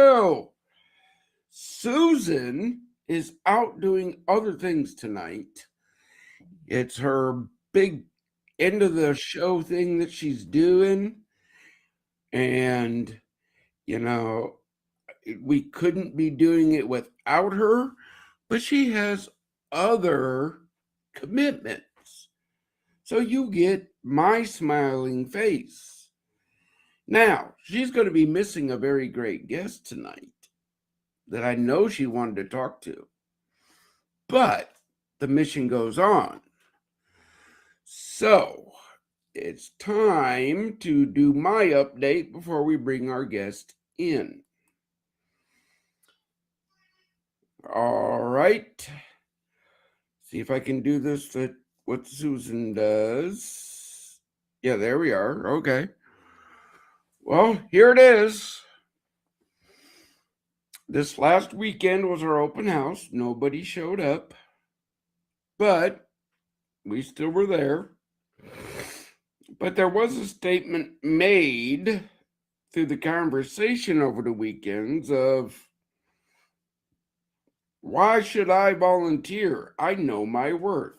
So, Susan is out doing other things tonight. It's her big end of the show thing that she's doing. And, you know, we couldn't be doing it without her, but she has other commitments. So you get my smiling face. Now, she's going to be missing a very great guest tonight that I know she wanted to talk to. But the mission goes on. So it's time to do my update before we bring our guest in. All right. See if I can do this at what Susan does. Yeah, there we are. Okay. Well, here it is. This last weekend was our open house. Nobody showed up, but we still were there. But there was a statement made through the conversation over the weekends of, why should I volunteer? I know my worth.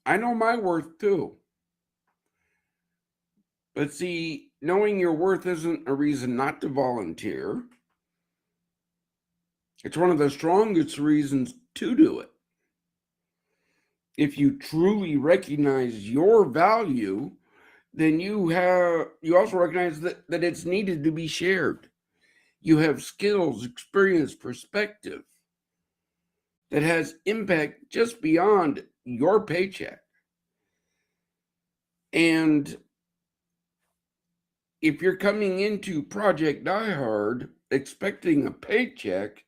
I know my worth too. But see, knowing your worth isn't a reason not to volunteer. It's one of the strongest reasons to do it. If you truly recognize your value, then you also recognize that it's needed to be shared. You have skills, experience, perspective that has impact just beyond your paycheck. And if you're coming into Project Die Hard expecting a paycheck,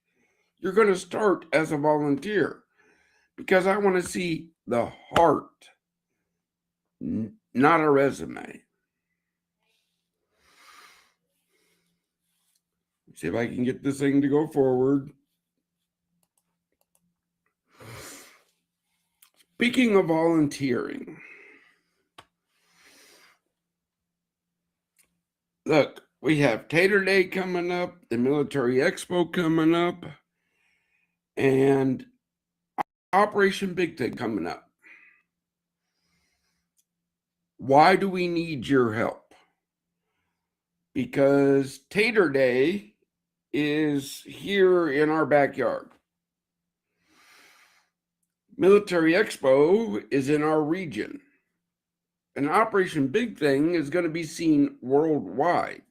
you're going to start as a volunteer, because I want to see the heart, not a resume. See if I can get this thing to go forward. Speaking of volunteering, look, we have Tater Day coming up, the Military Expo coming up, and Operation Big Thing coming up. Why do we need your help? Because Tater Day is here in our backyard. Military Expo is in our region. And Operation Big Thing is going to be seen worldwide.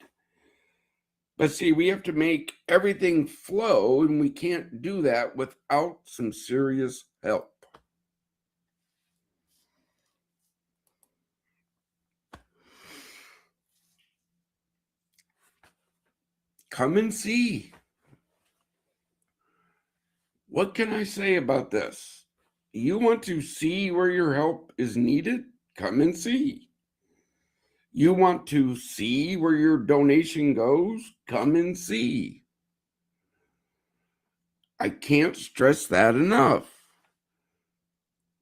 But see, we have to make everything flow, and we can't do that without some serious help. Come and see. What can I say about this? You want to see where your help is needed? Come and see. You want to see where your donation goes? Come and see. I can't stress that enough.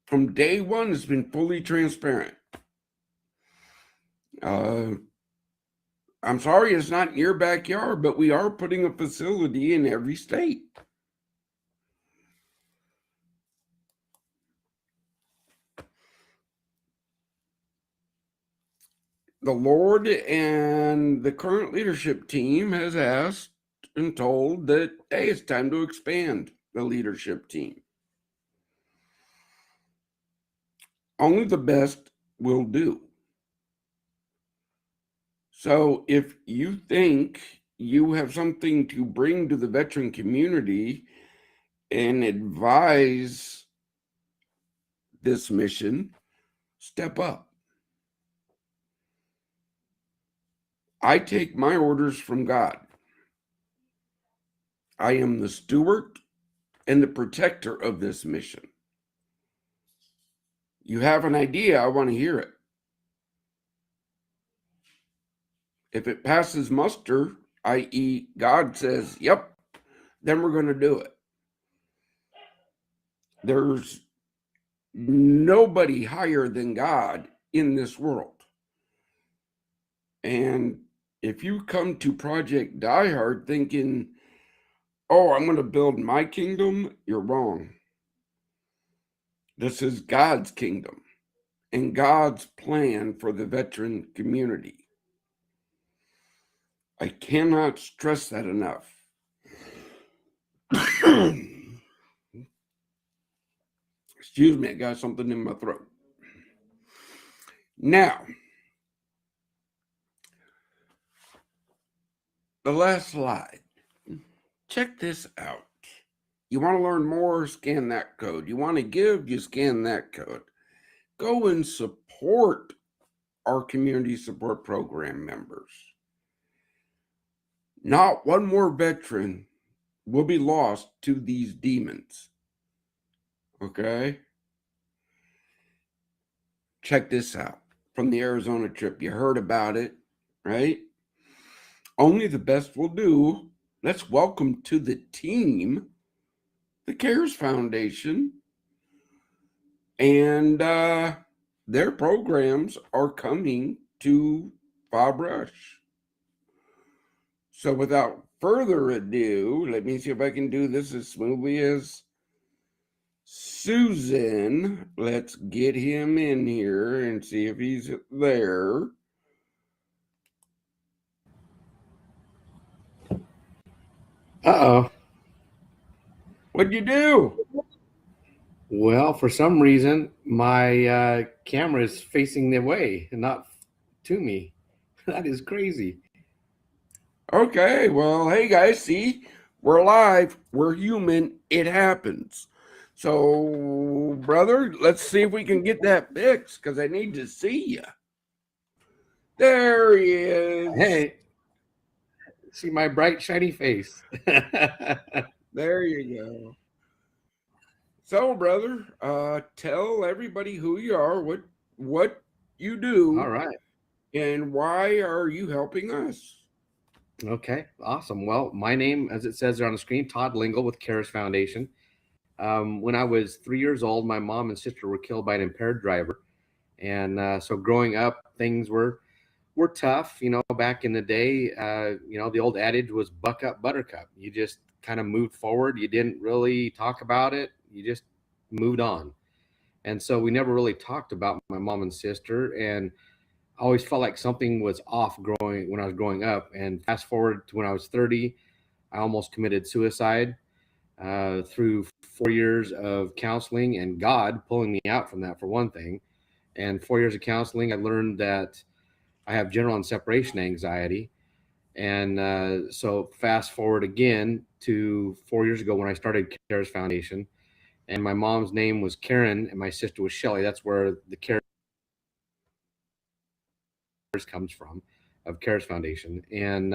From day one, it's been fully transparent. I'm sorry it's not in your backyard, but we are putting a facility in every state. The Lord and the current leadership team has asked and told that, hey, it's time to expand the leadership team. Only the best will do. So if you think you have something to bring to the veteran community and advise this mission, step up. I take my orders from God. I am the steward and the protector of this mission. You have an idea, I want to hear it. If it passes muster, i.e., God says, yep, then we're going to do it. There's nobody higher than God in this world. And if you come to Project Die Hard thinking, oh, I'm going to build my kingdom, you're wrong. This is God's kingdom and God's plan for the veteran community. I cannot stress that enough. Excuse me, I got something in my throat. Now, the last slide. Check this out. You want to learn more, scan that code. You want to give, you scan that code. Go and support our community support program members. Not one more veteran will be lost to these demons. Okay? Check this out from the Arizona trip. You heard about it, right? Only the best will do. Let's welcome to the team the CARES Foundation. And their programs are coming to Bob Rush. So without further ado, let me see if I can do this as smoothly as Susan. Let's get him in here and see if he's there. Uh-oh. What'd you do? Well, for some reason, my camera is facing the way and not to me. That is crazy. Okay, well, hey guys, see, we're live, we're human, it happens. So, brother, let's see if we can get that fixed because I need to see you. There he is. Hey, see my bright, shiny face. There you go. So, brother, tell everybody who you are, what you do, All right. and why are you helping us? Okay, awesome. Well, my name, as it says there on the screen, Todd Lingle with CARES Foundation. When I was 3 years old, my mom and sister were killed by an impaired driver. And so growing up, things were tough. Back in the day, the old adage was buck up, buttercup. You just kind of moved forward. You didn't really talk about it. You just moved on. And so we never really talked about my mom and sister. And I always felt like something was off growing when I was growing up. And fast forward to when I was 30, I almost committed suicide through 4 years of counseling and God pulling me out from that, for one thing. And 4 years of counseling, I learned that I have general and separation anxiety. And so fast forward again to 4 years ago when I started CARES Foundation. And my mom's name was Karen and my sister was Shelly. That's where the CARES comes from, of CARES Foundation. And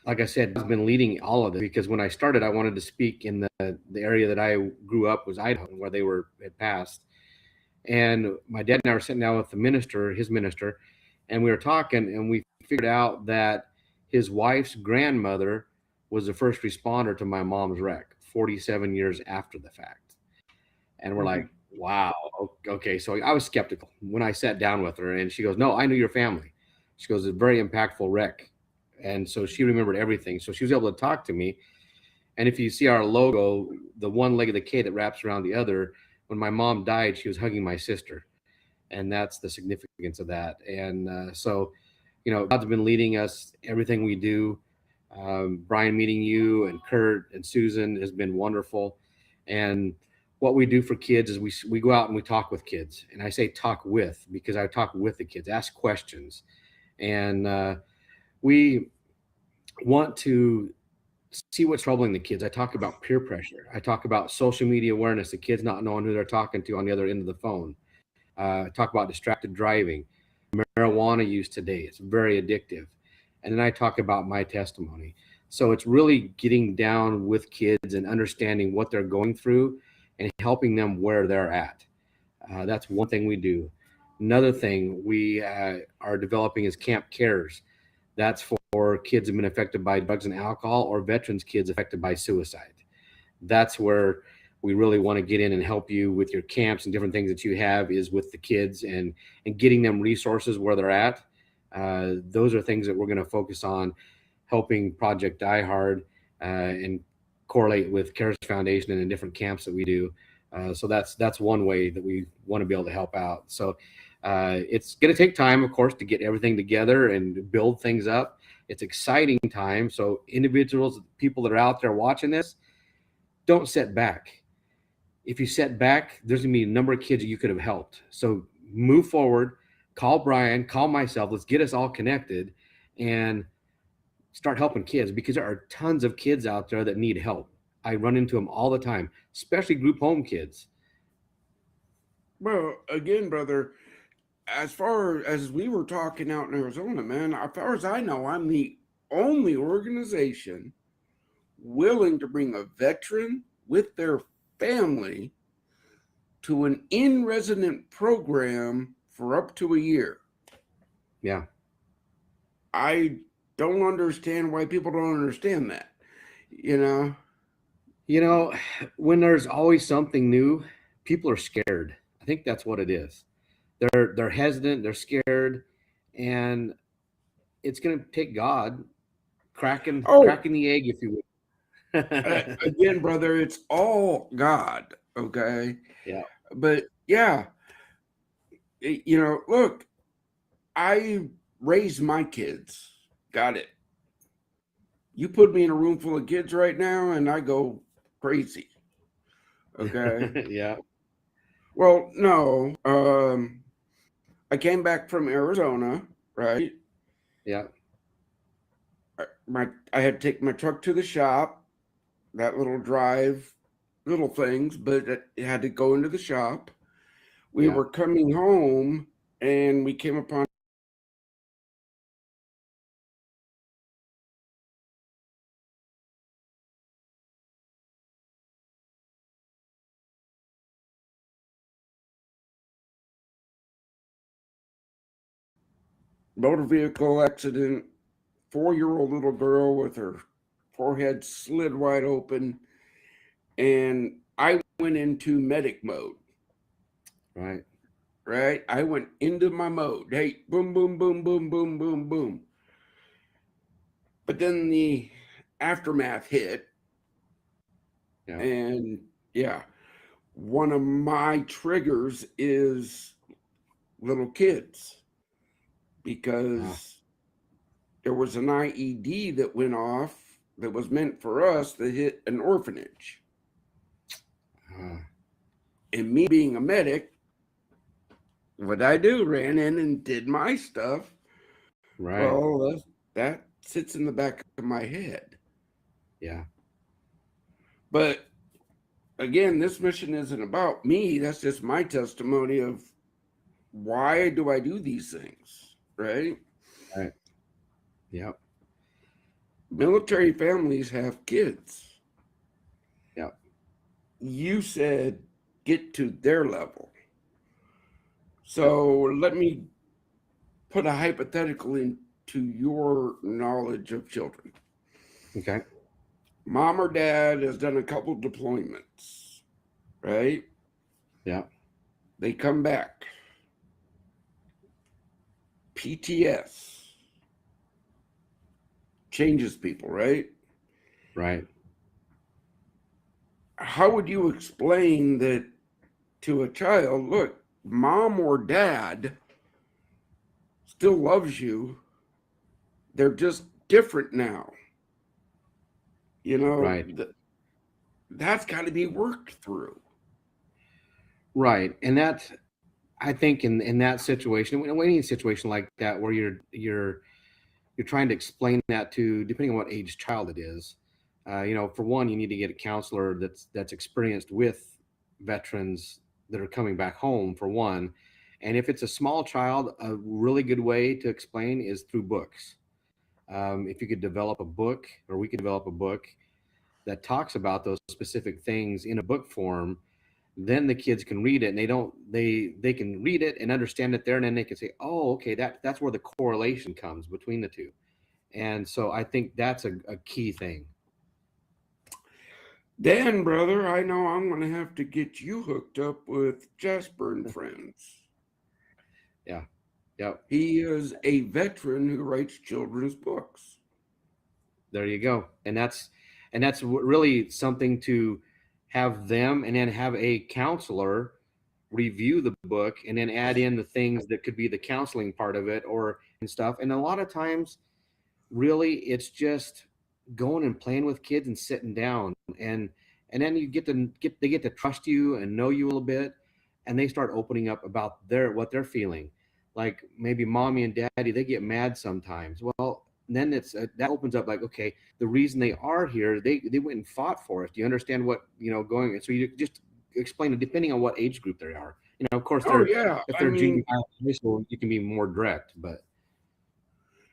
like I said, I've been leading all of this because when I started, I wanted to speak in the area that I grew up was Idaho, where they had passed. And my dad and I were sitting down with his minister, and we were talking, and we figured out that his wife's grandmother was the first responder to my mom's wreck 47 years after the fact. And we're like, wow, okay. So I was skeptical when I sat down with her, and she goes, no, I knew your family. She goes, it's a very impactful wreck. And so she remembered everything. So she was able to talk to me. And if you see our logo, the one leg of the K that wraps around the other, when my mom died, she was hugging my sister. And that's the significance of that. And so, God's been leading us, everything we do. Brian, meeting you and Kurt and Susan has been wonderful. And what we do for kids is we go out and we talk with kids. And I say talk with because I talk with the kids, ask questions. And we want to see what's troubling the kids. I talk about peer pressure. I talk about social media awareness, the kids not knowing who they're talking to on the other end of the phone. Talk about distracted driving, marijuana use today. It's very addictive. And then I talk about my testimony. So it's really getting down with kids and understanding what they're going through and helping them where they're at. That's one thing we do. Another thing we are developing is Camp Cares. That's for kids who've been affected by drugs and alcohol or veterans kids affected by suicide. That's where we really want to get in and help you with your camps and different things that you have is with the kids and getting them resources where they're at. Those are things that we're going to focus on, helping Project Die Hard and correlate with CARES Foundation and the different camps that we do. So that's one way that we want to be able to help out. So it's going to take time, of course, to get everything together and build things up. It's exciting time. So individuals, people that are out there watching this, don't set back. If you set back, there's going to be a number of kids that you could have helped. So move forward, call Brian, call myself. Let's get us all connected and start helping kids, because there are tons of kids out there that need help. I run into them all the time, especially group home kids. Well, again, brother, as far as we were talking out in Arizona, man, as far as I know, I'm the only organization willing to bring a veteran with their family to an in-resident program for up to a year. Yeah. I don't understand why people don't understand that. You know? You know, when there's always something new, people are scared. I think that's what it is. They're hesitant, they're scared, and it's going to take God Oh, cracking the egg, if you will. again, brother, it's all God, okay? Yeah. But yeah, look, I raised my kids. Got it. You put me in a room full of kids right now and I go crazy. Okay. Yeah. Well, no. I came back from Arizona, right? Yeah. I had to take my truck to the shop, that little drive, little things, but it had to go into the shop. We Yeah. were coming home and we came upon motor vehicle accident, 4-year-old little girl with her forehead slid wide open, and I went into medic mode. Right. Right? I went into my mode. Hey, boom, boom, boom, boom, boom, boom, boom. But then the aftermath hit, Yeah. and yeah, one of my triggers is little kids Uh, because there was an IED that went off that was meant for us that hit an orphanage. uh, And me being a medic, what I do, ran in and did my stuff. right. Well, that sits in the back of my head. Yeah. But again, this mission isn't about me. That's just my testimony of why do I do these things, right? Right. Yeah. Military families have kids. Yeah. You said get to their level. Yep. So let me put a hypothetical into your knowledge of children. Okay. Mom or dad has done a couple deployments, right? Yeah. They come back. PTS changes people, right? Right. How would you explain that to a child? Look, mom or dad still loves you. They're just different now. You know, Right. that's got to be worked through. Right. And that, I think, in that situation, in any situation like that, where you're trying to explain that to, depending on what age child it is, for one, you need to get a counselor that's experienced with veterans that are coming back home, for one. And if it's a small child, a really good way to explain is through books. If you could develop a book, or we could develop a book that talks about those specific things in a book form, then the kids can read it, and they can read it and understand it there, and then they can say, oh, okay, that's where the correlation comes between the two. And so I think that's a key thing. Dan, brother, I know I'm going to have to get you hooked up with Jasper and friends. Yeah. Yep. He is a veteran who writes children's books. There you go. And that's really something to have them, and then have a counselor review the book and then add in the things that could be the counseling part of it or and stuff. And a lot of times really it's just going and playing with kids and sitting down, and then you they get to trust you and know you a little bit, and they start opening up about what they're feeling. Like maybe mommy and daddy, they get mad sometimes. Well, then it's that opens up, like, okay, the reason they are here, they went and fought for us. Do you understand what, going? So you just explain it depending on what age group they are. Of course, Oh yeah, if I they're junior mean, high school, you can be more direct, but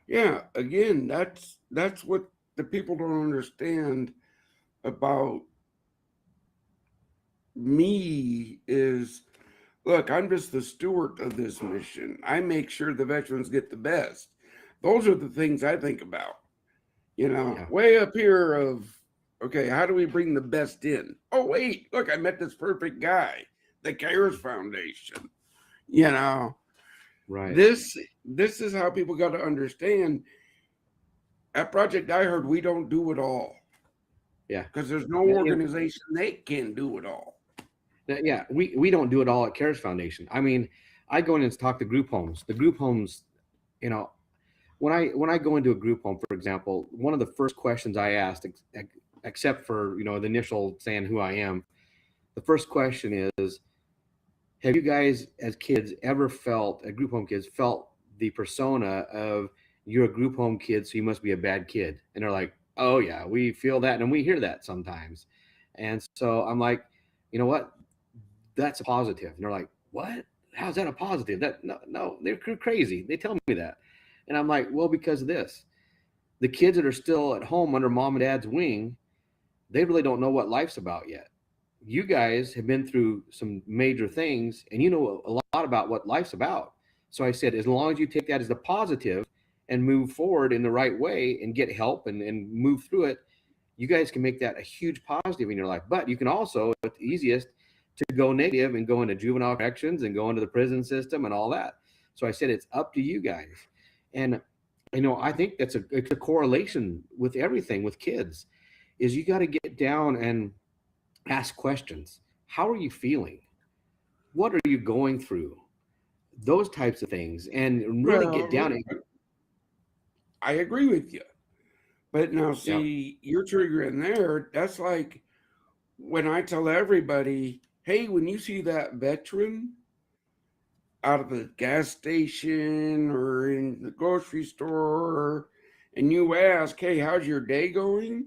yeah. Again, that's what the people don't understand about me is, look, I'm just the steward of this mission. I make sure the veterans get the best. Those are the things I think about. yeah, Way up here of, okay, how do we bring the best in? Oh, wait, look, I met this perfect guy, the CARES Foundation. You know, right, this is how people got to understand. At Project I Heard, we don't do it all yeah. because there's no Yeah, organization that can do it all. yeah, we don't do it all at CARES Foundation. I mean, I go in and talk to group homes. The group homes, you know, when I go into a group home, for example, one of the first questions I asked, except for the initial saying who I am, the first question is, have you guys as kids ever felt, group home kids felt the persona of, you're a group home kid, so you must be a bad kid? And they're like, oh yeah, we feel that, and we hear that sometimes. And so I'm like, you know what? That's a positive. And they're like, what? How's that a positive? That no, they're crazy. They tell me that. And I'm like, well, because of this. The kids that are still at home under mom and dad's wing, they really don't know what life's about yet. You guys have been through some major things, and you know a lot about what life's about. So I said, as long as you take that as a positive and move forward in the right way and get help and move through it, you guys can make that a huge positive in your life. But you can also, it's easiest to go negative and go into juvenile corrections and go into the prison system and all that. So I said, it's up to you guys. And I think it's a correlation with everything with kids, is you got to get down and ask questions. How are you feeling? What are you going through? Those types of things, and really get Well, down and I agree with you. But now, yeah, see, you're triggering there. That's like when I tell everybody, hey, when you see that veteran out of the gas station or in the grocery store, and you ask, hey, how's your day going?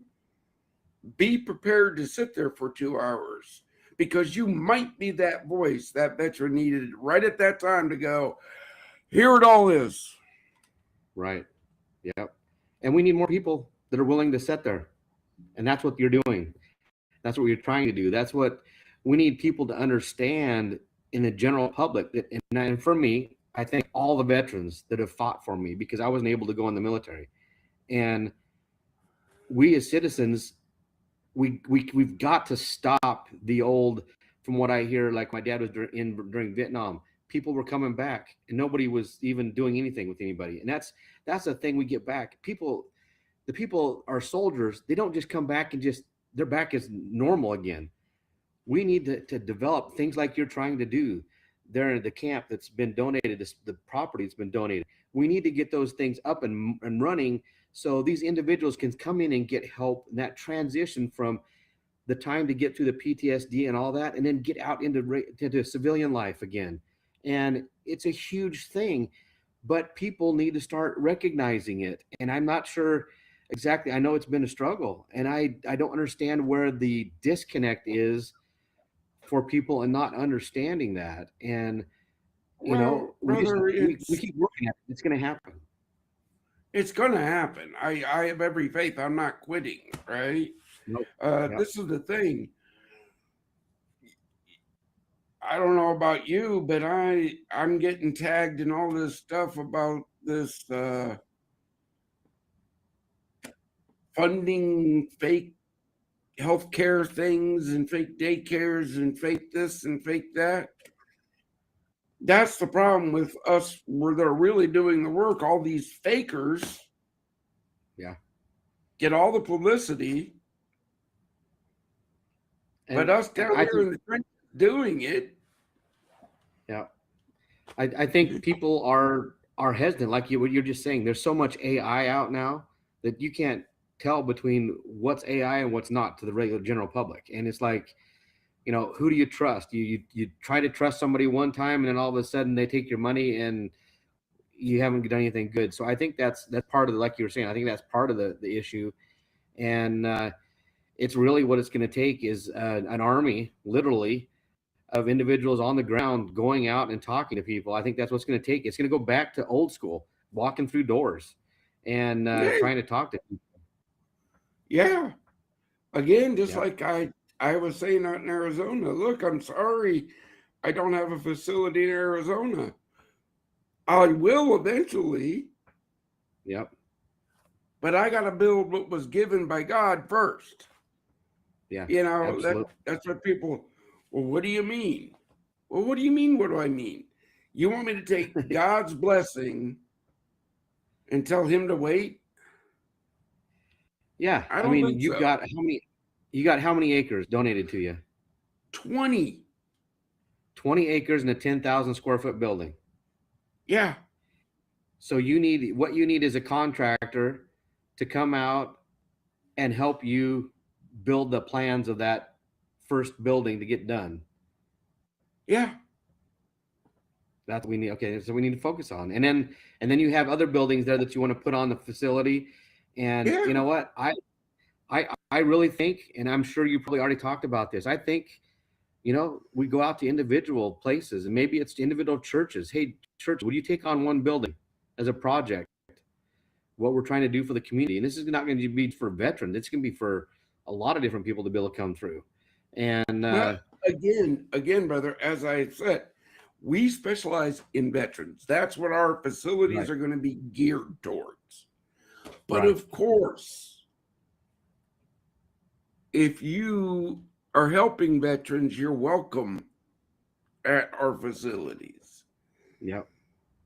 Be prepared to sit there for 2 hours because you might be that voice that veteran needed right at that time to go, here it all is. right, yeah. And we need more people that are willing to sit there, and that's what you're doing. That's what you're trying to do. That's what we need people to understand in the general public. And for me, I thank all the veterans that have fought for me, because I wasn't able to go in the military. And we as citizens, we've got to stop the old, from what I hear, like my dad was during Vietnam, people were coming back and nobody was even doing anything with anybody. And that's the thing we get back. The people are soldiers. They don't just come back and just, they're back as normal again. We need to develop things like you're trying to do there in the camp that's been donated, the property that's been donated. We need to get those things up and running, so these individuals can come in and get help in that transition from the time to get through the PTSD and all that, and then get out into civilian life again. And it's a huge thing, but people need to start recognizing it. And I'm not sure exactly. I know it's been a struggle, and I don't understand where the disconnect is for people and not understanding that. And Well, we just brother, we keep working at it. It's going to happen. it's gonna happen. I have every faith. I'm not quitting, right? Nope. Yep. This is the thing. I don't know about you, but I'm getting tagged in all this stuff about this funding fake healthcare things and fake daycares and fake this and fake that. That's the problem with us where they're really doing the work. All these fakers Yeah. get all the publicity, but And us down I here think, in the trenches doing it. yeah, I think people are hesitant, like what you're just saying. There's so much AI out now that you can't tell between what's AI and what's not to the regular general public. And it's like, who do you trust? You try to trust somebody one time, and then all of a sudden they take your money and you haven't done anything good. So I think that's part of the, like you were saying, I think that's part of the issue. And it's really what it's going to take is an army, literally, of individuals on the ground going out and talking to people. I think that's what's going to take. It's going to go back to old school, walking through doors and Yeah, trying to talk to people. yeah. Again, just Yeah. like I was saying out in Arizona. Look, I'm sorry, I don't have a facility in Arizona. I will eventually, Yep. but I got to build what was given by God first. Yeah. You know Absolutely. that's what people. Well, what do you mean? Well, what do you mean? What do I mean? You want me to take God's blessing and tell him to wait? Yeah. I I don't mean, think so. you got how many acres donated to you? 20. 20 acres in a 10,000 square foot building. Yeah. So what you need is a contractor to come out and help you build the plans of that first building to get done. Yeah. That's what we need. Okay, so we need to focus on, and then you have other buildings there that you want to put on the facility. And Yeah. you know what? I really think, and I'm sure you probably already talked about this. I think, we go out to individual places, and maybe it's individual churches. Hey, church, would you take on one building as a project? What we're trying to do for the community, and this is not going to be for veterans. It's going to be for a lot of different people to be able to come through. And But again, brother, as I said, we specialize in veterans. That's what our facilities right, are going to be geared towards. But right, of course, if you are helping veterans, you're welcome at our facilities. yep,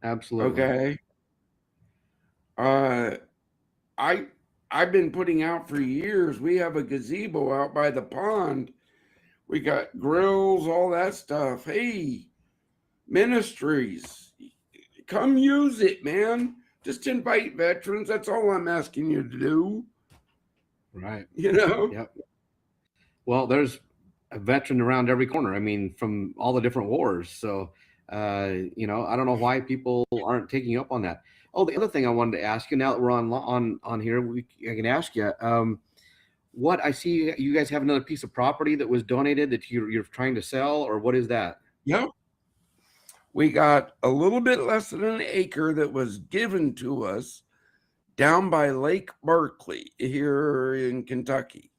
absolutely, Okay. Uh I I've been putting out for years. We have a gazebo out by the pond. We got grills, all that stuff. Hey, ministries, come use it, man. Just invite veterans. That's all I'm asking you to do. right, You know? yep. Well, there's a veteran around every corner. I mean, from all the different wars. So, I don't know why people aren't taking up on that. Oh, the other thing I wanted to ask you, now that we're on here, I can ask you. What I see, you guys have another piece of property that was donated that you're trying to sell, or what is that? Yep. We got a little bit less than an acre that was given to us down by Lake Berkeley here in Kentucky,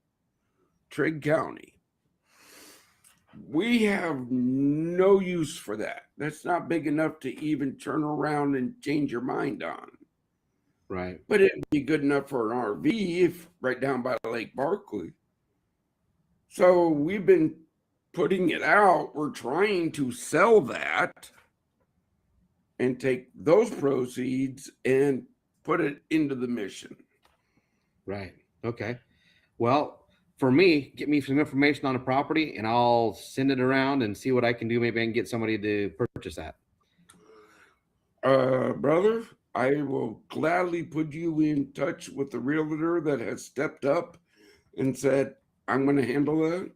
Trigg County. We have no use for that. That's not big enough to even turn around and change your mind on. Right. But it'd be good enough for an RV if right down by Lake Berkeley. So we've been putting it out. We're trying to sell that and take those proceeds and put it into the mission. Right. Okay. Well, for me, get me some information on a property and I'll send it around and see what I can do. Maybe I can get somebody to purchase that. Brother, I will gladly put you in touch with the realtor that has stepped up and said, I'm going to handle that.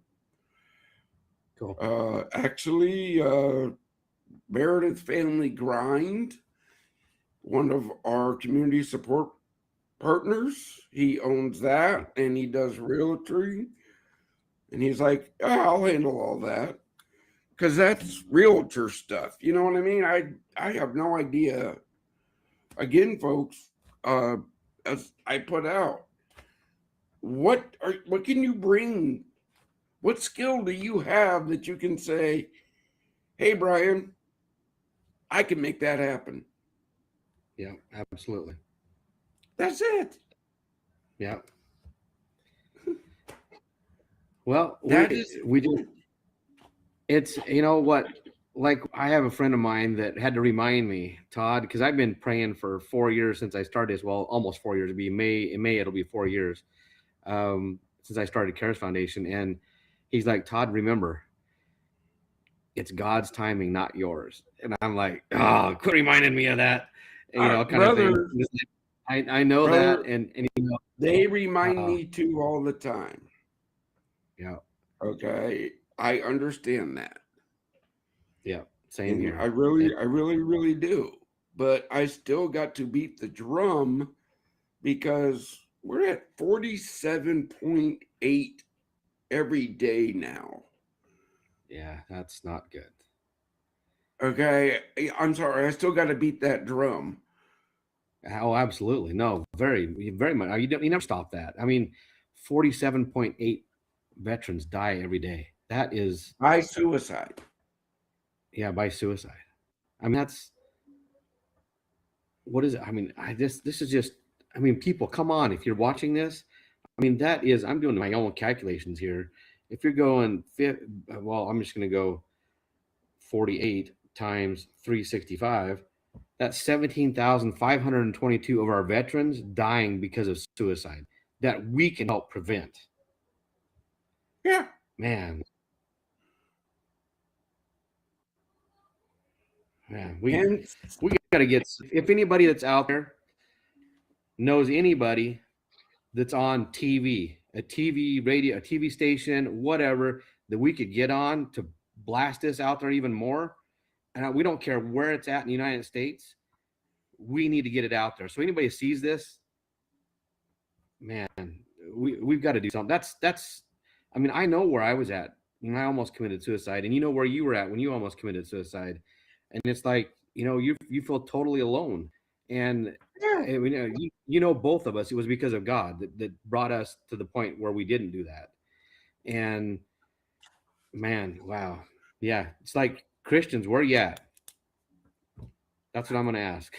Cool. Actually, Meredith Family Grind, one of our community support partners, he owns that and he does realty. And he's like, oh, I'll handle all that because that's realtor stuff. You know what I mean? I have no idea. Again, folks, uh, as I put out, what can you bring? What skill do you have that you can say, hey, Brian, I can make that happen? Yeah, absolutely. That's it. Yeah. Well, That is we just, it's, you know what? like I have a friend of mine that had to remind me, Todd, because I've been praying for 4 years since I started this. Well, almost 4 years. It'll be May. In May, it'll be 4 years since I started Cares Foundation. And he's like, Todd, remember, it's God's timing, not yours. And I'm like, oh, quit reminding me of that, kind of thing. Brother, I know that, brother, and they remind uh, me too all the time. yeah, Okay, I understand that, yeah, same and here. I really, really do. But I still got to beat the drum because we're at 47.8 every day now. Yeah, that's not good. Okay, I'm sorry, I still got to beat that drum. Oh, absolutely. No, very much. You never stop that. I mean, 47.8 veterans die every day. That is, By suicide. yeah, by suicide. I mean, that's what is it? I mean, this is just. I mean, people, come on. If you're watching this, I mean, that is. I'm doing my own calculations here. If you're going, well, I'm just going to go 48 times 365. That's 17,522 of our veterans dying because of suicide that we can help prevent. Yeah. Man, man, Hence, we got to get. If anybody that's out there knows anybody that's on TV, a TV radio, a TV station, whatever, that we could get on to blast this out there even more, and we don't care where it's at in the United States, we need to get it out there. So anybody sees this, man, we've got to do something. That's. I mean, I know where I was at when I almost committed suicide, and you know where you were at when you almost committed suicide, and it's like, you feel totally alone, and yeah. both of us, it was because of God that brought us to the point where we didn't do that. And man, wow, yeah, it's like, Christians, where you at? That's what I'm going to ask.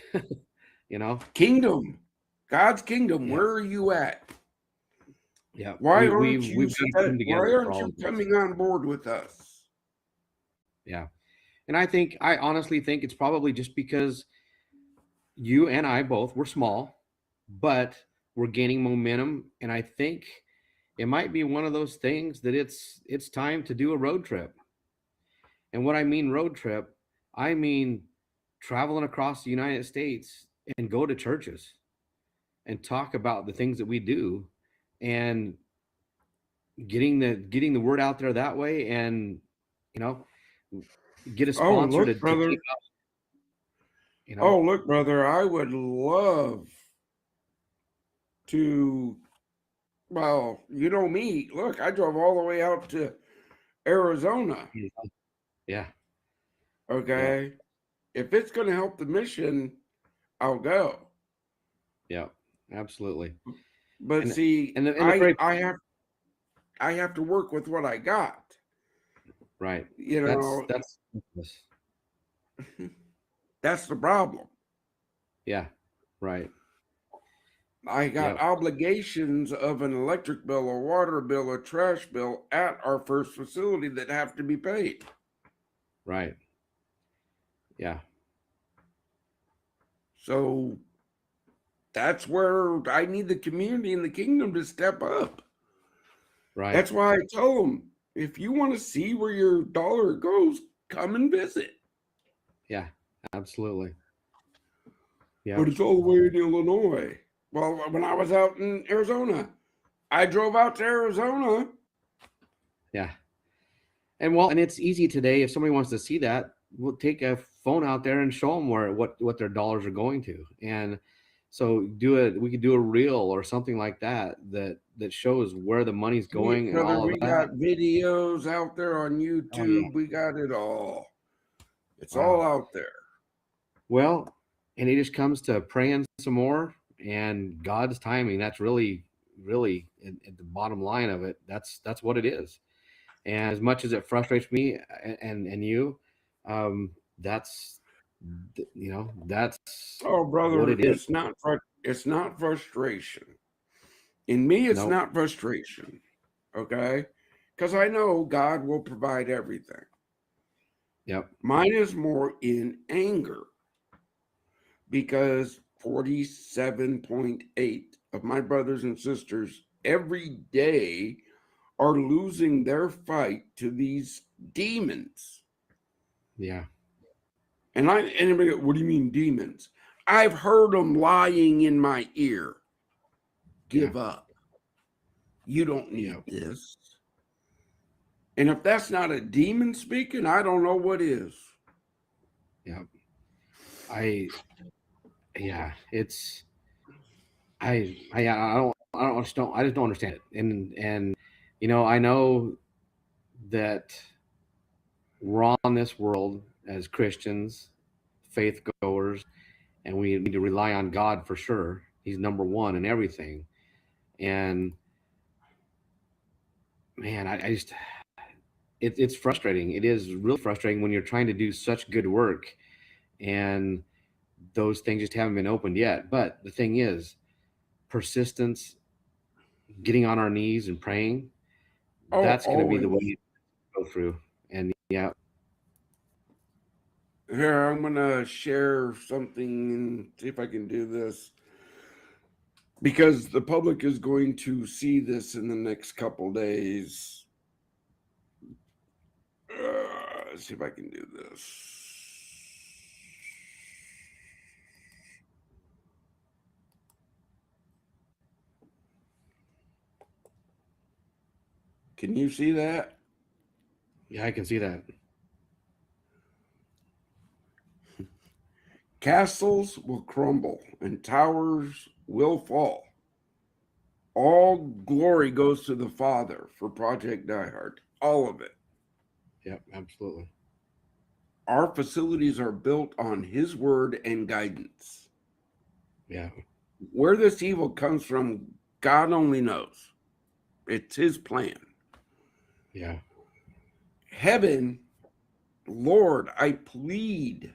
Kingdom, God's kingdom. Yeah, Where are you at? yeah, Why aren't you? we've got to come Why together for aren't all you of this. coming on board with us? Yeah. And I honestly think it's probably just because you and I both were small, but we're gaining momentum. And I think it might be one of those things that it's time to do a road trip. And what I mean road trip, I mean traveling across the United States and go to churches and talk about the things that we do, and getting the word out there that way, and you know get a Oh, sponsor look, to brother. take up, you know Oh, look, brother. I would love to. Well, you know me. Look, I drove all the way out to Arizona. yeah, yeah, Okay. If it's going to help the mission, I'll go. yeah, absolutely. But and see, and the very I have to work with what I got. right, You that's know, that's that's the problem. yeah, right, I got yep, obligations of an electric bill, a water bill, a trash bill at our first facility that have to be paid. right, yeah, So that's where I need the community and the kingdom to step up. right, That's why I tell them, if you want to see where your dollar goes, come and visit. yeah, absolutely, But yep, it's all the way in Illinois. Well, when I was out in Arizona, I drove out to Arizona. yeah. And it's easy today. If somebody wants to see that, we'll take a phone out there and show them what their dollars are going to. And so we could do a reel or something like that shows where the money's going and Brother, all of we that. got videos out there on Oh yeah. YouTube. We got it all. It's all Wow. out there. Well, and it just comes to praying some more and God's timing. That's really, really at the bottom line of it. That's what it is. And as much as it frustrates me and you, that's that's Oh, what brother, it is. it's not frustration. In me, it's No, not frustration. Okay? Because I know God will provide everything. Yep. Mine is more in anger because 47.8 of my brothers and sisters every day are losing their fight to these demons. Yeah. And anybody go, what do you mean demons? I've heard them lying in my ear. Yeah. Give up. You don't Yep. need this. And if that's not a demon speaking, I don't know what is. Yep. I yeah, it's I just don't understand it. And I know that we're on this world as Christians, faith goers, and we need to rely on God for sure. He's number one in everything. And man, I just it's frustrating. It is really frustrating when you're trying to do such good work and those things just haven't been opened yet. But the thing is, persistence, getting on our knees and praying, Oh, that's going to be the way always. you go through. And yeah, Here, I'm going to share something and see if I can do this because the public is going to see this in the next couple days. Let's see if I can do this. Can you see that? yeah, I can see that. Castles will crumble and towers will fall. All glory goes to the Father for Project Die Hard. All of it. Yep, absolutely. Our facilities are built on His word and guidance. Yeah, Where this evil comes from, God only knows. It's His plan. yeah, Heaven, Lord, I plead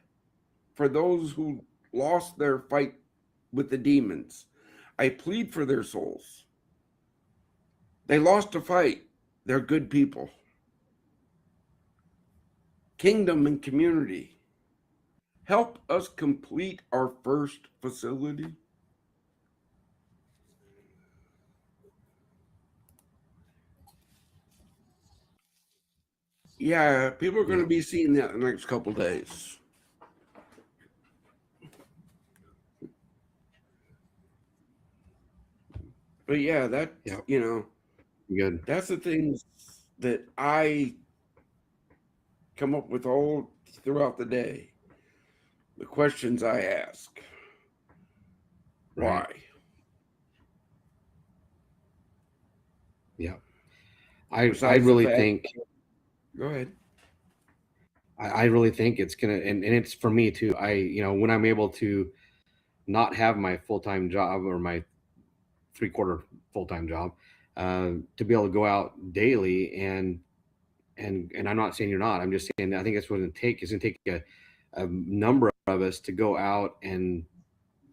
for those who lost their fight with the demons. I plead for their souls. They lost a fight. They're good people. Kingdom and community. Help us complete our first facility. Yeah, people are going yeah, to be seeing that in the next couple days. But yeah, yeah. Good. that's the things that I come up with all throughout the day. The questions I ask. Right. Why? Yeah. I Besides the really fact, think go ahead. I really think it's gonna and it's for me too. When I'm able to not have my full-time job or my three-quarter full-time job, to be able to go out daily and I'm not saying you're not. I'm just saying I think that's what it's going to take. It's going to take a number of us to go out and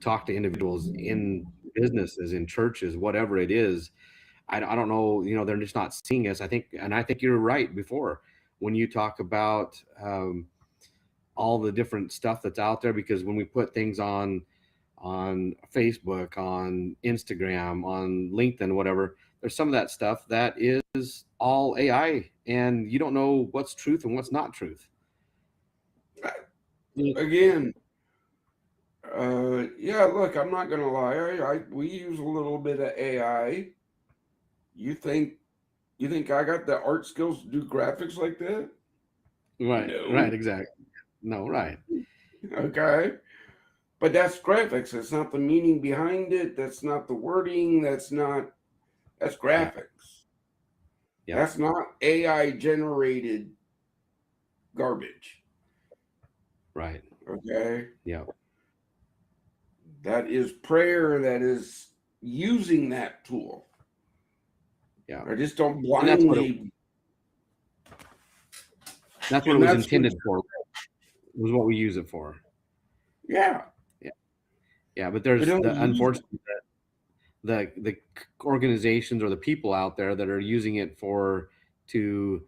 talk to individuals in businesses, in churches, whatever it is. I don't know. They're just not seeing us. I think you're right before when you talk about all the different stuff that's out there. Because when we put things on Facebook, on Instagram, on LinkedIn, whatever, there's some of that stuff that is all AI, and you don't know what's truth and what's not truth. Again, yeah, look, I'm not going to lie. We use a little bit of AI. You think I got the art skills to do graphics like that? Right, No. exactly. No, right. Okay. But that's graphics. That's not the meaning behind it. That's not the wording. That's Yeah, graphics. yep, That's not AI generated garbage. right, Okay. yep, That is prayer. That is using that tool. yeah. I just don't And blindly. that's what it And was that's what, intended for. Was what we use it for. yeah. Yeah, yeah. But But there's don't the use unfortunate the organizations or the people out there that are using it for to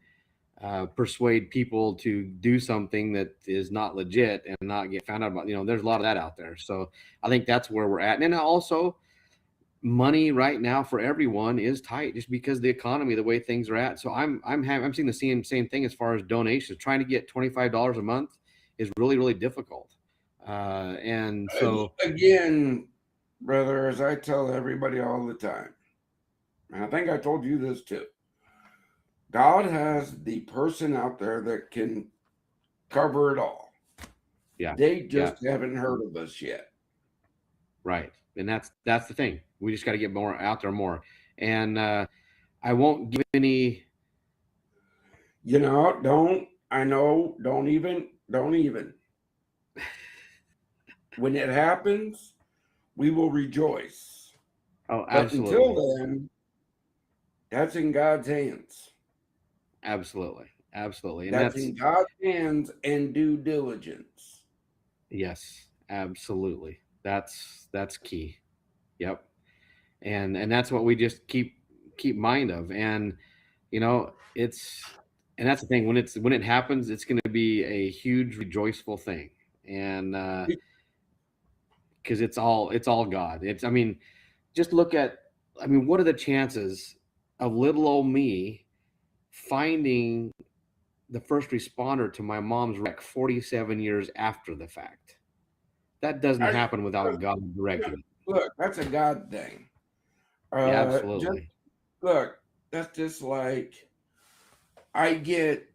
persuade people to do something that is not legit and not get found out about. There's a lot of that out there. So I think that's where we're at. And then also, money right now for everyone is tight just because the economy, the way things are at. So I'm seeing the same thing as far as donations. Trying to get $25 a month is really, really difficult. And so again, brother, as I tell everybody all the time, and I think I told you this too, God has the person out there that can cover it all. yeah, They just haven't heard of us yet. Right. And that's the thing. We just got to get more out there more. And I won't give any. Don't even. When it happens, we will rejoice. Oh, But absolutely. until then, that's in God's hands. Absolutely. And That's in God's hands and due diligence. Yes, absolutely. That's key. Yep. And that's what we just keep mind of. And and that's the thing, when it happens, it's going to be a huge rejoiceful thing. And because it's all God. Just look at, what are the chances of little old me finding the first responder to my mom's wreck 47 years after the fact? That doesn't happen without God directing it. Look, that's a God thing. Yeah, Just absolutely. look, that's just like I get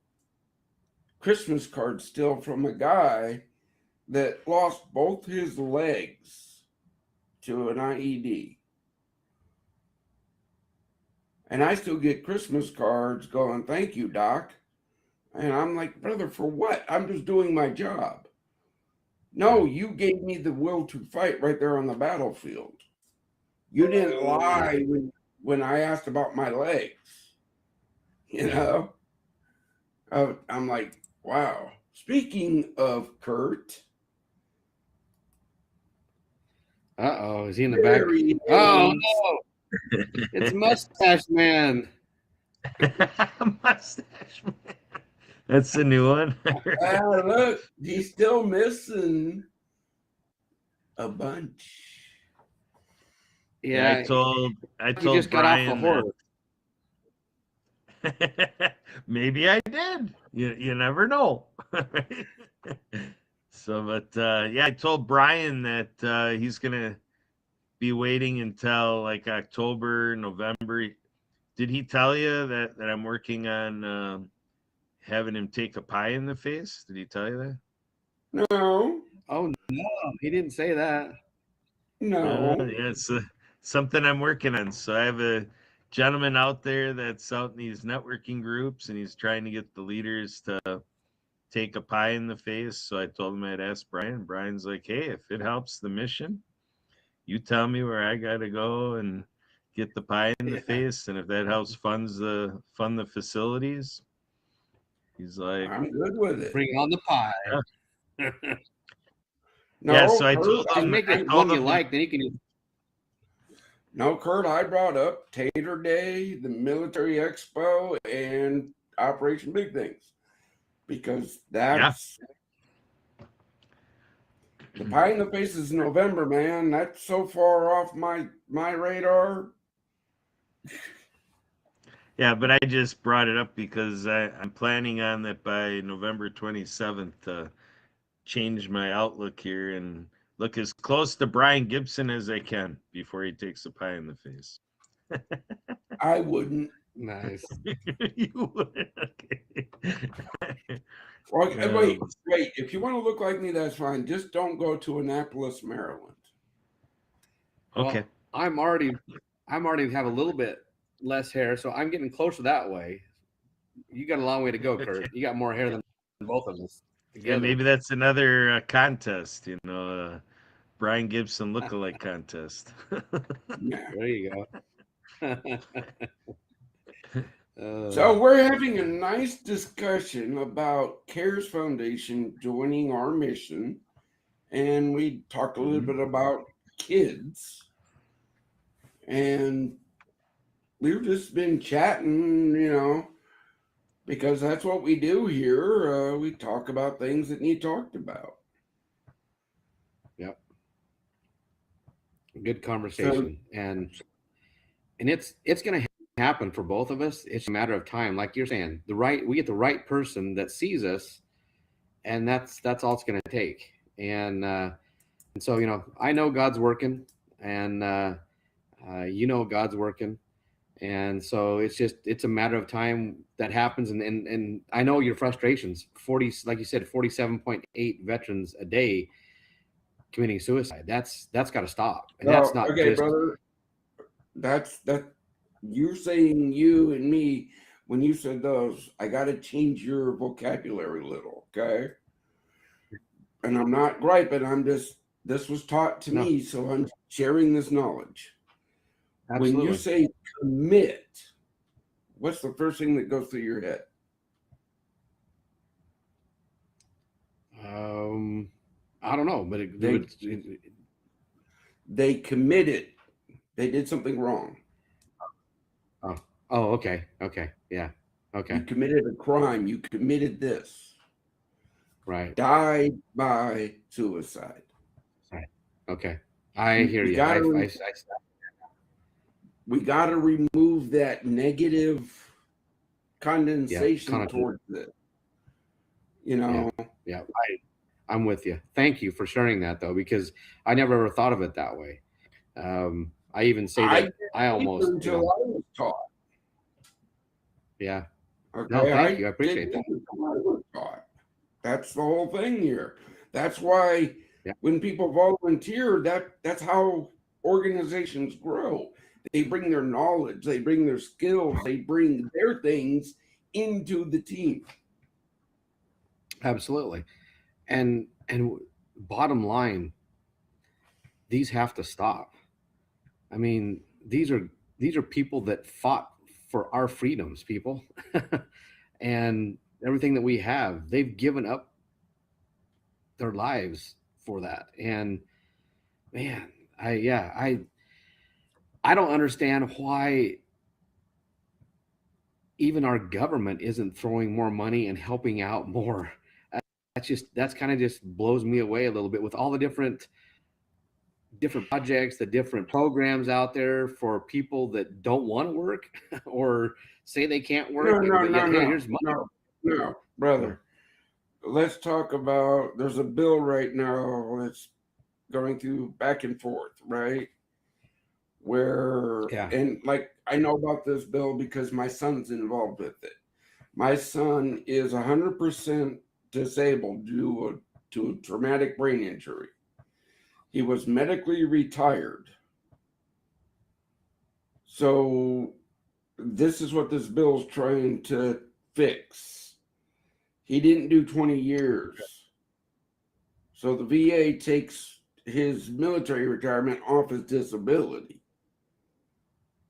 Christmas cards still from a guy that lost both his legs to an IED. And I still get Christmas cards going, "Thank you, Doc." And I'm like, "Brother, for what? I'm just doing my job." No, you gave me the will to fight right there on the battlefield. You didn't lie when I asked about my legs. I'm like, wow. Speaking of Kurt, is he in the back? Oh no, it's Mustache Man. Mustache Man. That's the new one. look, he's still missing a bunch. Yeah, I told he just got off the Brian horse. that maybe I did. You never know. So, but I told Brian that he's gonna be waiting until like October, November. Did he tell you that I'm working on having him take a pie in the face? Did he tell you that? No, Oh no, he didn't say that. no. Yeah, it's something I'm working on. So I have a gentleman out there that's out in these networking groups, and he's trying to get the leaders to take a pie in the face. So I told him I'd ask Brian. Brian's like, "Hey, if it helps the mission, you tell me where I got to go and get the pie in the face, and if that helps fund the facilities." He's like, I'm good with it. Bring on the pie. yeah. No, So I Kurt, told Just him, make it one you like, then you can. no, Kurt, I brought up Tater Day, the Military Expo, and Operation Big Things because that's the pie in the face is November, man. That's so far off my radar. Yeah, but I just brought it up because I'm planning on that by November 27th to change my outlook here and look as close to Brian Gibson as I can before he takes a pie in the face. I wouldn't. Nice. You would. Okay. Wait. If you want to look like me, that's fine. Just don't go to Annapolis, Maryland. Okay. Well, I'm already have a little bit less hair, so I'm getting closer that way. You got a long way to go, Kurt. You got more hair than both of us together. Yeah, maybe that's another contest, Brian Gibson lookalike contest. There you go. So we're having a nice discussion about CARES Foundation joining our mission, and we talked a little bit about kids, and we've just been chatting, because that's what we do here. We talk about things that need talked about. Yep. Good So, conversation. And it's going to happen for both of us. It's a matter of time. Like you're saying, we get the right person that sees us, and that's all it's going to take. And so, I know God's working, and God's working. And so it's a matter of time that happens. And I know your frustrations, 40, like you said, 47.8 veterans a day committing suicide. That's got to stop. And that's not okay, just, brother, that you're saying you and me, when you said those, I got to change your vocabulary a little, okay? And I'm not griping. This was taught to me, so I'm sharing this knowledge. absolutely. When you say commit, what's the first thing that goes through your head? I don't know, but they committed. They did something wrong. Oh, okay. Yeah. Okay. You committed a crime. You committed this. Right. Died by suicide. Right. Okay. I hear you. We got to remove that negative condensation towards it. Yeah. I'm with you. Thank you for sharing that, though, because I never ever thought of it that way. I even say that I almost until I was taught. Yeah. Okay, no, thank you. I appreciate that. That's the whole thing here. That's why when people volunteer, that's how organizations grow. They bring their knowledge, they bring their skills, they bring their things into the team. Absolutely. And bottom line, these have to stop. I mean, these are people that fought for our freedoms, people. And everything that we have, they've given up their lives for that. And man, I don't understand why even our government isn't throwing more money and helping out more. That's kind of just blows me away a little bit with all the different projects, the different programs out there for people that don't want to work or say they can't work. No, brother. Let's talk about, there's a bill right now that's going through back and forth, right? And like, I know about this bill because my son's involved with it. My son is 100% disabled due to a traumatic brain injury. He was medically retired. So this is what this bill is trying to fix. He didn't do 20 years. So the VA takes his military retirement off his disability.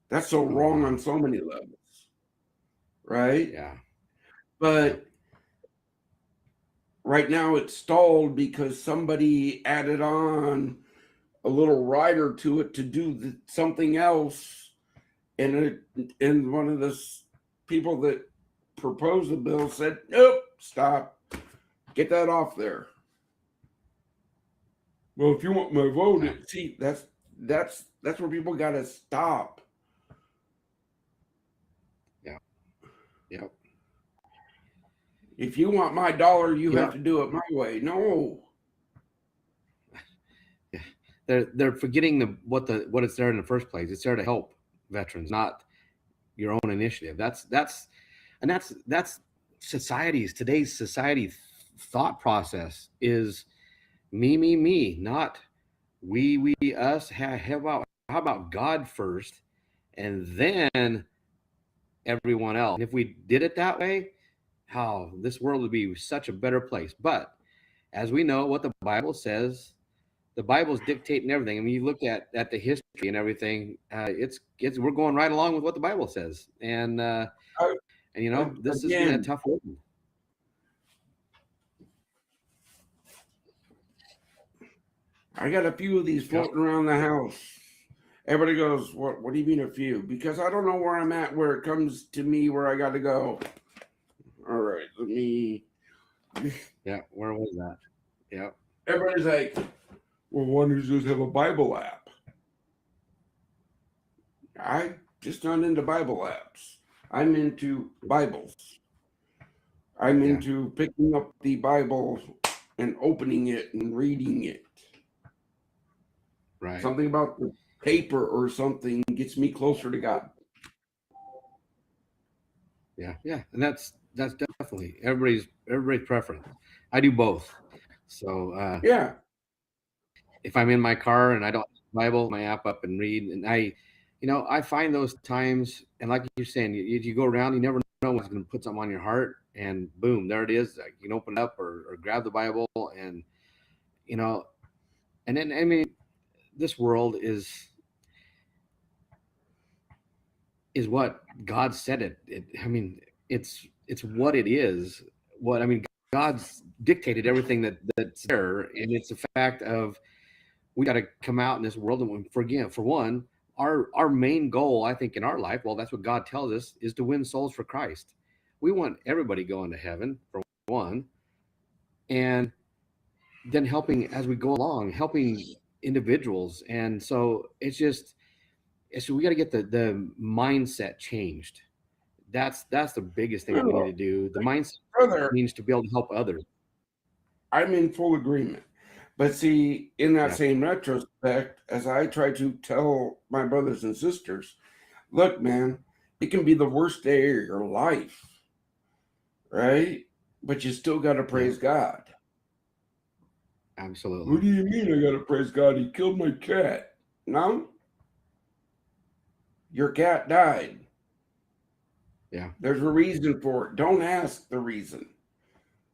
That's so wrong on so many levels, right? Yeah. But right now it's stalled because somebody added on a little rider to it to do something else. And one of the people that proposed the bill said, nope, stop, get that off there. Well, if you want my vote, see, that's where people got to stop. Yep. If you want my dollar, you have to do it my way. No. They're forgetting what it's there in the first place. It's there to help veterans, not your own initiative. That's today's society thought process is me, not we, us. How about God first and then everyone else? And if we did it that way, this world would be such a better place. But as we know what the Bible says, the Bible's dictating everything. I mean, you look at the history and everything. We're going right along with what the Bible says, and this has been a tough one. I got a few of these floating around the house. Everybody goes, what do you mean a few? Because I don't know where I'm at, where it comes to me, where I got to go. All right, let me. Yeah, where was that? Yeah. Everybody's like, well, why don't you just have a Bible app? I just not into Bible apps. I'm into Bibles. I'm Yeah. into picking up the Bible and opening it and reading it. Right. Something about the paper or something gets me closer to God. Yeah. Yeah. And that's definitely everybody's preference. I do both. So Yeah. if I'm in my car and I don't have the Bible, my app up and read, and I find those times, and like you're saying, you go around, you never know what's going to put something on your heart, and boom, there it is. You can open it up or grab the Bible, and you know, and then I mean, this world is what God said I mean, it's what it is. What I mean, God's dictated everything that's there, and it's a fact of we got to come out in this world and for one, our main goal, I think, in our life, well, that's what God tells us, is to win souls for Christ. We want everybody going to heaven for one, and then helping as we go along, helping individuals, and so we got to get the mindset changed. That's the biggest thing that we need to do. The mindset Brother, means to be able to help others. I'm in full agreement. But see, in that Yeah. same retrospect, as I try to tell my brothers and sisters, look, man, it can be the worst day of your life, right? But you still got to praise God. Absolutely. What do you mean I got to praise God? He killed my cat. No? Your cat died. Yeah. There's a reason for it. Don't ask the reason.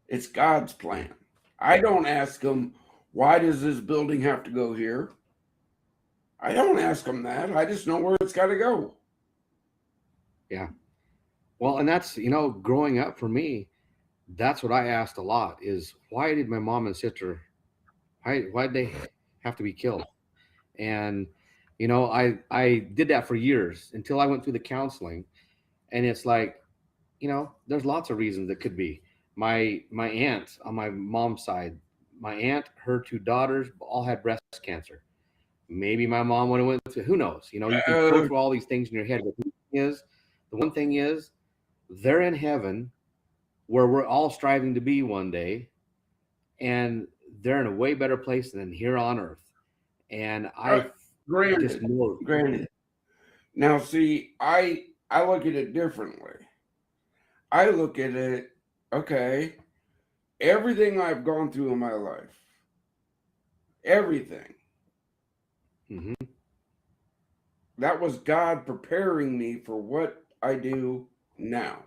It's God's plan. I don't ask him, why does this building have to go here? I don't ask him that. I just know where it's got to go. Yeah. Well, and that's, growing up for me, that's what I asked a lot is, why did my mom and sister, why did they have to be killed? And, I did that for years until I went through the counseling, and it's like, there's lots of reasons that could be. My aunt on my mom's side, my aunt, her two daughters all had breast cancer. Maybe my mom would have went to, who knows? You can go through all these things in your head. But the one thing is, they're in heaven where we're all striving to be one day, and they're in a way better place than here on earth. And I just know. Granted. Now, see, I look at it differently. I look at it, okay, everything I've gone through in my life, everything, Mm-hmm. that was God preparing me for what I do now.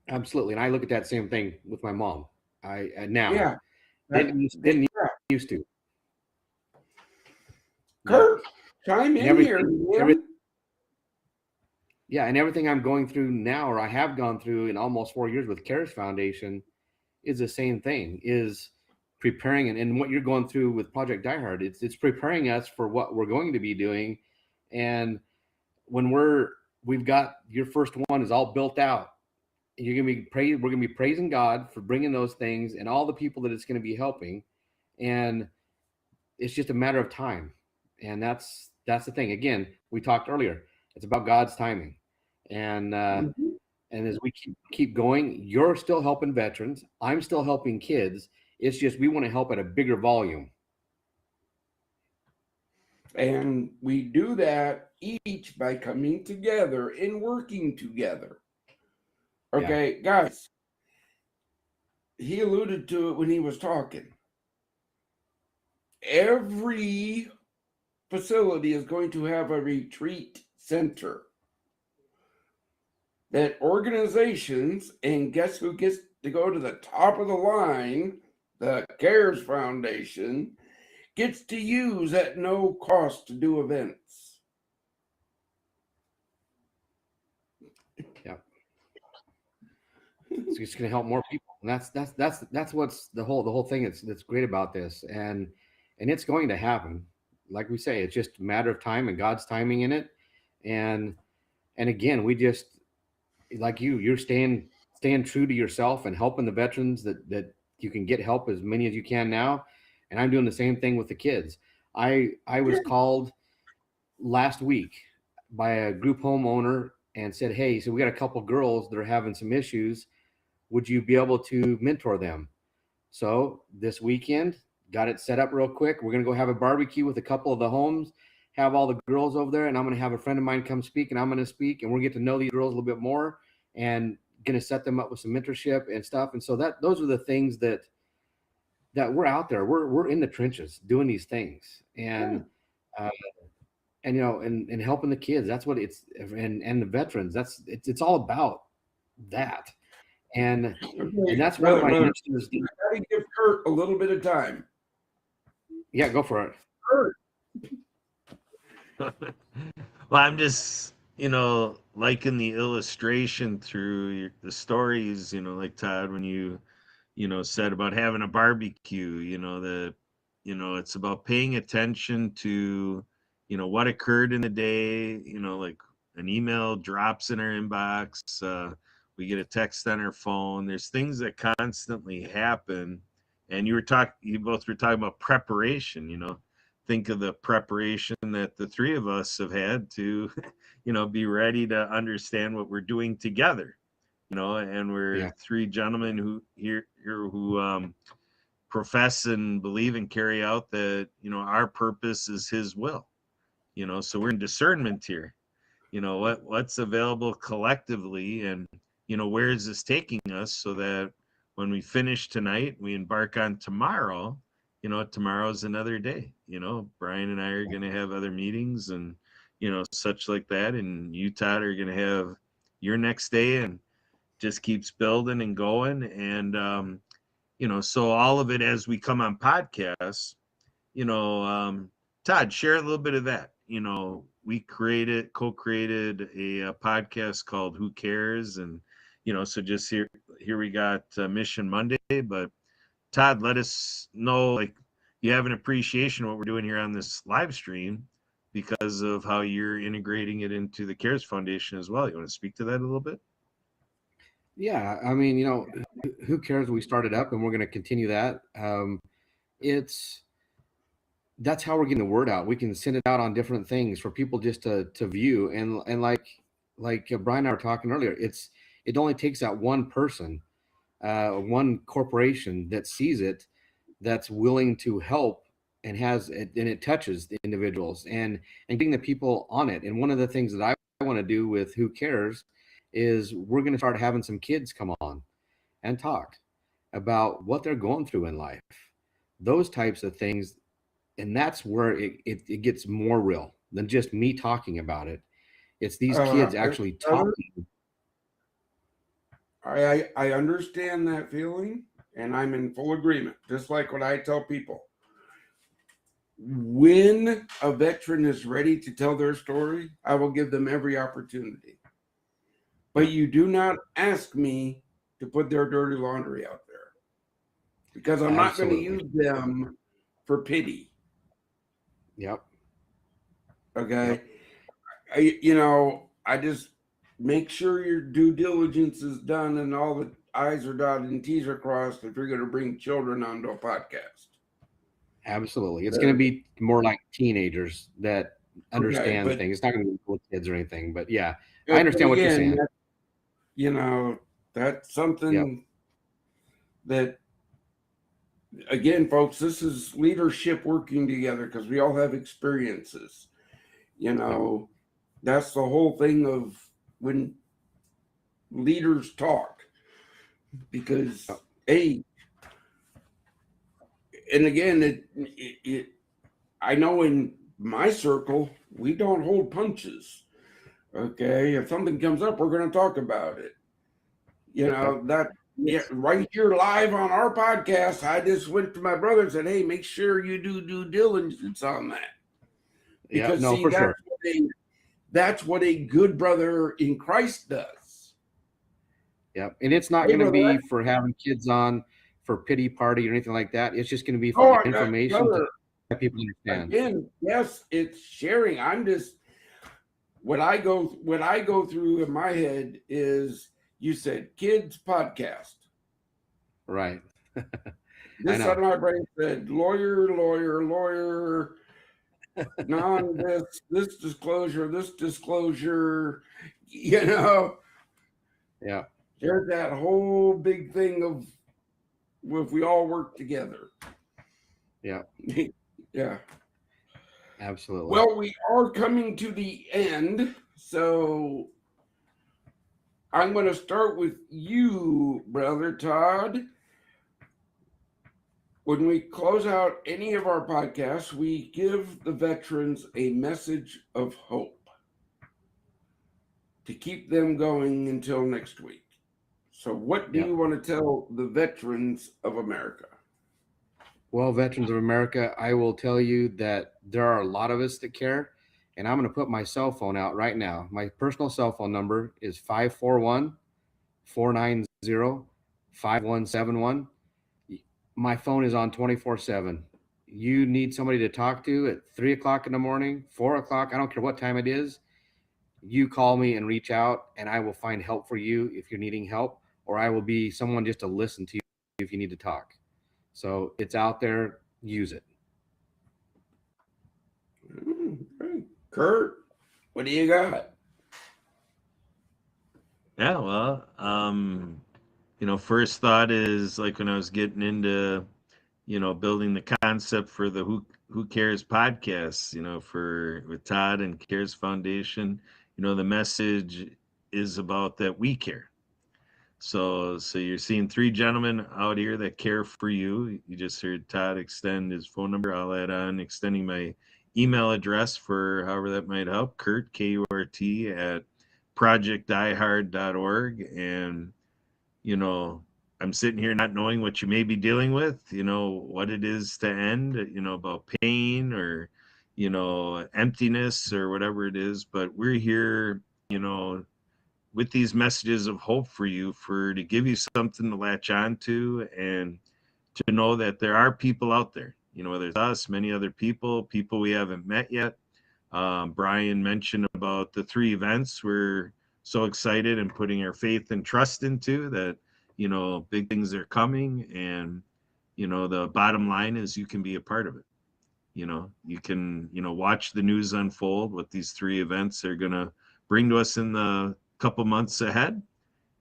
Absolutely. And I look at that same thing with my mom. Now Yeah. didn't used to. Kurt, chime And in here, man. and everything I'm going through now, or I have gone through in almost 4 years with CARES Foundation, is the same thing, is preparing, and what you're going through with Project Die Hard, it's preparing us for what we're going to be doing. And when we've got, your first one is all built out, and we're going to be praising God for bringing those things and all the people that it's going to be helping. And it's just a matter of time. And that's the thing. Again, we talked earlier, it's about God's timing. And and as we keep going, you're still helping veterans, I'm still helping kids. It's just we want to help at a bigger volume. And we do that each by coming together and working together. Okay, guys, he alluded to it when he was talking. Every facility is going to have a retreat center. That organizations, and guess who gets to go to the top of the line? The CARES Foundation gets to use at no cost to do events. Yeah. It's just going to help more people, and that's what's the whole thing that's great about this, and it's going to happen. Like we say, it's just a matter of time and God's timing in it. And again, we just, like you're staying true to yourself and helping the veterans that you can get help as many as you can now. And I'm doing the same thing with the kids. I was called last week by a group homeowner and said, hey, so we got a couple girls that are having some issues. Would you be able to mentor them? So this weekend, got it set up real quick. We're going to go have a barbecue with a couple of the homes, have all the girls over there, and I'm going to have a friend of mine come speak, and I'm going to speak, and we'll get to know these girls a little bit more and going to set them up with some mentorship and stuff. And so those are the things that we're out there. We're in the trenches doing these things. And and you know, and helping the kids. That's what it's, and the veterans. It's all about that. And that's one of my initiatives. I gotta give Kurt a little bit of time. Yeah, go for it. Kurt. Well, I'm just, liking the illustration through the stories, like Todd, when you said about having a barbecue, it's about paying attention to, what occurred in the day, like an email drops in our inbox, we get a text on our phone. There's things that constantly happen. And you both were talking about preparation, think of the preparation that the three of us have had to, be ready to understand what we're doing together, and we're three gentlemen who profess and believe and carry out that, our purpose is his will, so we're in discernment here, what's available collectively, and, where is this taking us, so that when we finish tonight, we embark on tomorrow. Tomorrow's another day. Brian and I are going to have other meetings and, such like that. And you, Todd, are going to have your next day, and just keeps building and going. And, so all of it as we come on podcasts, Todd, share a little bit of that. We co-created a podcast called Who Cares? And, so just here we got Mission Monday, but Todd, let us know, like, you have an appreciation of what we're doing here on this live stream because of how you're integrating it into the CARES Foundation as well. You want to speak to that a little bit? Yeah, I mean, Who Cares? We started up, and we're going to continue that. That's how we're getting the word out. We can send it out on different things for people just to view. And like Brian and I were talking earlier, it only takes that one person, one corporation that sees it, that's willing to help, and it touches the individuals and getting the people on it. And one of the things that I want to do with Who Cares is we're going to start having some kids come on and talk about what they're going through in life, those types of things. And that's where it gets more real than just me talking about it. It's these kids actually talking. I understand that feeling, and I'm in full agreement. Just like what I tell people. When a veteran is ready to tell their story, I will give them every opportunity. But you do not ask me to put their dirty laundry out there, because I'm not going to use them for pity. Yep. Okay. I just make sure your due diligence is done and all the I's are dotted and T's are crossed if you're going to bring children onto a podcast. Absolutely. It's going to be more like teenagers that understand things. It's not going to be little kids or anything, but yeah, I understand what you're saying. That's something that, again, folks, this is leadership working together, because we all have experiences. That's the whole thing of when leaders talk, because and again, I know in my circle, we don't hold punches. Okay. If something comes up, we're going to talk about it. Right here live on our podcast, I just went to my brother and said, hey, make sure you do due diligence on that. Because that's what a good brother in Christ does. Yep. And it's not going to be for having kids on for pity party or anything like that. It's just going to be for information to people understand. Again, yes, it's sharing. what I go through in my head is, you said kids podcast. Right. This know. side of my brain said lawyer, this disclosure, Yeah. there's that whole big thing of if we all work together. Yeah. Yeah. Absolutely. Well, we are coming to the end, so I'm going to start with you, Brother Todd. When we close out any of our podcasts, we give the veterans a message of hope to keep them going until next week. So what do you want to tell the veterans of America? Well, veterans of America, I will tell you that there are a lot of us that care, and I'm going to put my cell phone out right now. My personal cell phone number is 541-490-5171. My phone is on 24/7. You need somebody to talk to at 3 o'clock in the morning, 4 o'clock, I don't care what time it is. You call me and reach out, and I will find help for you if you're needing help, or I will be someone just to listen to you if you need to talk. So it's out there. Use it. Kurt, what do you got? Yeah, well, first thought is like when I was getting into, building the concept for the Who Cares podcast, for with Todd and Cares Foundation, the message is about that we care. So you're seeing three gentlemen out here that care for you. You just heard Todd extend his phone number. I'll add on extending my email address for however that might help. Kurt, Kurt, at projectdiehard.org. And, I'm sitting here not knowing what you may be dealing with, what it is to end, about pain or, emptiness or whatever it is. But we're here, with these messages of hope for you, to give you something to latch on to, and to know that there are people out there, whether it's us, many other people we haven't met yet. Brian mentioned about the 3 events we're so excited and putting our faith and trust into, that, big things are coming. And, the bottom line is you can be a part of it. You can, watch the news unfold, what these 3 events are going to bring to us in the couple months ahead,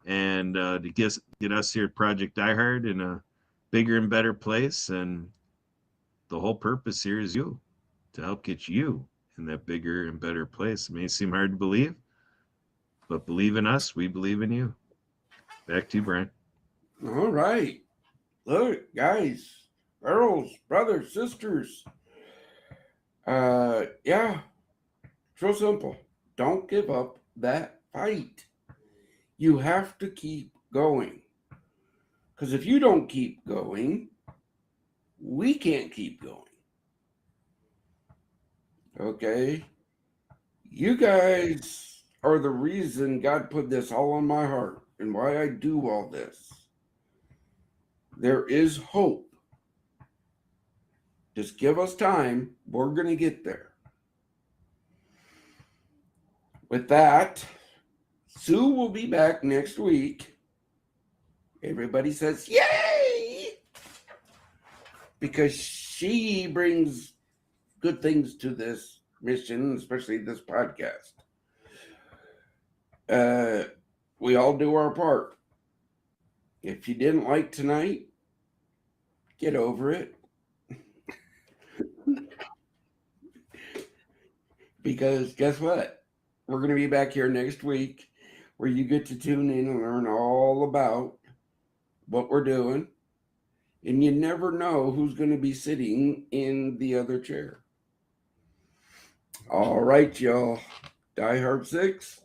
and to get us here at Project Diehard in a bigger and better place. And the whole purpose here is you, to help get you in that bigger and better place. It may seem hard to believe, but believe in us, we believe in you. Back to you, Brian. All right. Look, guys, girls, brothers, sisters. Yeah, it's real simple. Don't give up that fight. You have to keep going. Because if you don't keep going, we can't keep going. Okay? You guys are the reason God put this all on my heart and why I do all this. There is hope. Just give us time. We're going to get there. With that, Sue will be back next week. Everybody says, yay! Because she brings good things to this mission, especially this podcast. We all do our part. If you didn't like tonight, get over it. Because guess what? We're going to be back here next week where you get to tune in and learn all about what we're doing. And you never know who's going to be sitting in the other chair. All right, y'all. Die Hard 6.